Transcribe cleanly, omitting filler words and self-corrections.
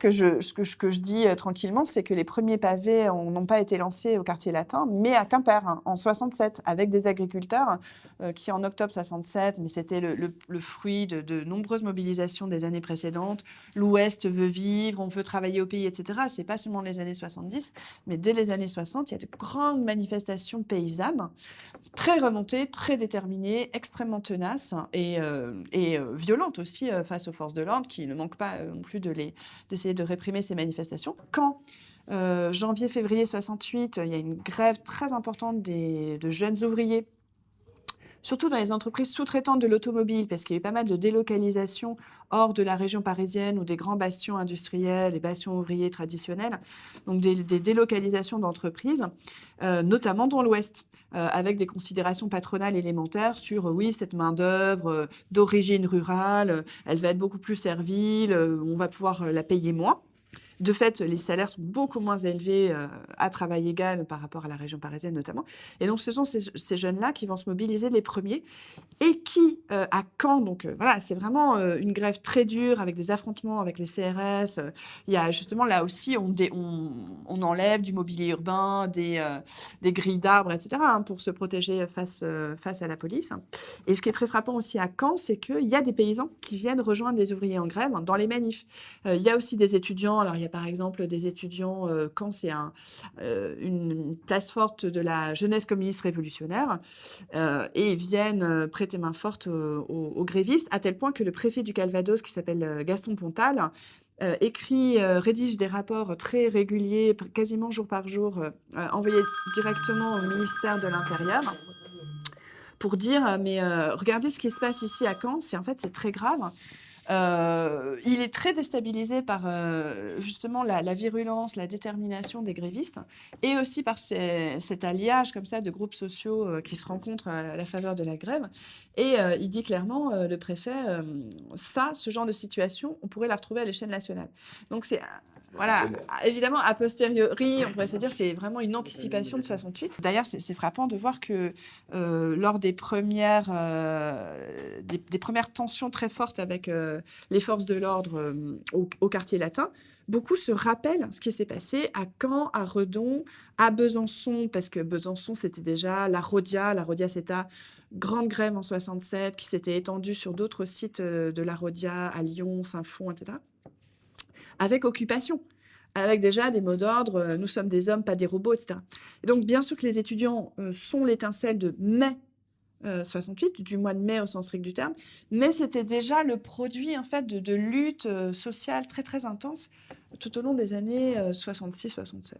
que je dis tranquillement, c'est que les premiers pavés n'ont pas été lancés au quartier latin, mais à Quimper, hein, en 67, avec des agriculteurs qui, en octobre 67, mais c'était le fruit de nombreuses mobilisations des années précédentes. L'Ouest veut vivre, on veut travailler au pays, etc. C'est pas seulement les années 70, mais dès les années 60, il y a de grandes manifestations paysannes, très remontées, très déterminées, extrêmement tenaces et violentes aussi face aux forces de l'ordre qui ne manquent pas non plus d'essayer de réprimer ces manifestations. Quand janvier-février 68, il y a une grève très importante de jeunes ouvriers, surtout dans les entreprises sous-traitantes de l'automobile, parce qu'il y a eu pas mal de délocalisations hors de la région parisienne ou des grands bastions industriels et bastions ouvriers traditionnels, donc des délocalisations d'entreprises, notamment dans l'Ouest, avec des considérations patronales élémentaires sur, oui, cette main-d'œuvre d'origine rurale, elle va être beaucoup plus servile, on va pouvoir la payer moins. De fait, les salaires sont beaucoup moins élevés à travail égal par rapport à la région parisienne notamment. Et donc, ce sont ces jeunes-là qui vont se mobiliser les premiers et qui, à Caen, donc voilà, c'est vraiment une grève très dure avec des affrontements avec les CRS. Il y a justement là aussi, on enlève du mobilier urbain, des grilles d'arbres, etc., hein, pour se protéger face à la police. Et ce qui est très frappant aussi à Caen, c'est qu'il y a des paysans qui viennent rejoindre les ouvriers en grève dans les manifs. Il y a aussi des étudiants. Alors, il y a par exemple des étudiants, Caen, c'est une place forte de la jeunesse communiste révolutionnaire, et ils viennent prêter main forte aux grévistes, à tel point que le préfet du Calvados, qui s'appelle Gaston Pontal, rédige des rapports très réguliers, quasiment jour par jour, envoyés directement au ministère de l'Intérieur, pour dire mais regardez ce qui se passe ici à Caen, c'est très grave. Il est très déstabilisé par justement la virulence, la détermination des grévistes, et aussi par cet alliage comme ça de groupes sociaux qui se rencontrent à la faveur de la grève. Et il dit clairement, le préfet, ce genre de situation, on pourrait la retrouver à l'échelle nationale. Donc c'est voilà, évidemment, a posteriori, on pourrait se dire c'est vraiment une anticipation de 68. D'ailleurs, c'est frappant de voir que lors des premières tensions très fortes avec les forces de l'ordre au quartier latin, beaucoup se rappellent ce qui s'est passé à Caen, à Redon, à Besançon, parce que Besançon, c'était déjà la Rodia, c'est ta grande grève en 67 qui s'était étendue sur d'autres sites de la Rodia, à Lyon, Saint-Fond, etc., avec occupation, avec déjà des mots d'ordre, nous sommes des hommes, pas des robots, etc. Et donc, bien sûr que les étudiants sont l'étincelle de mai 68, du mois de mai au sens strict du terme, mais c'était déjà le produit en fait de luttes sociales très très intenses tout au long des années 66-67.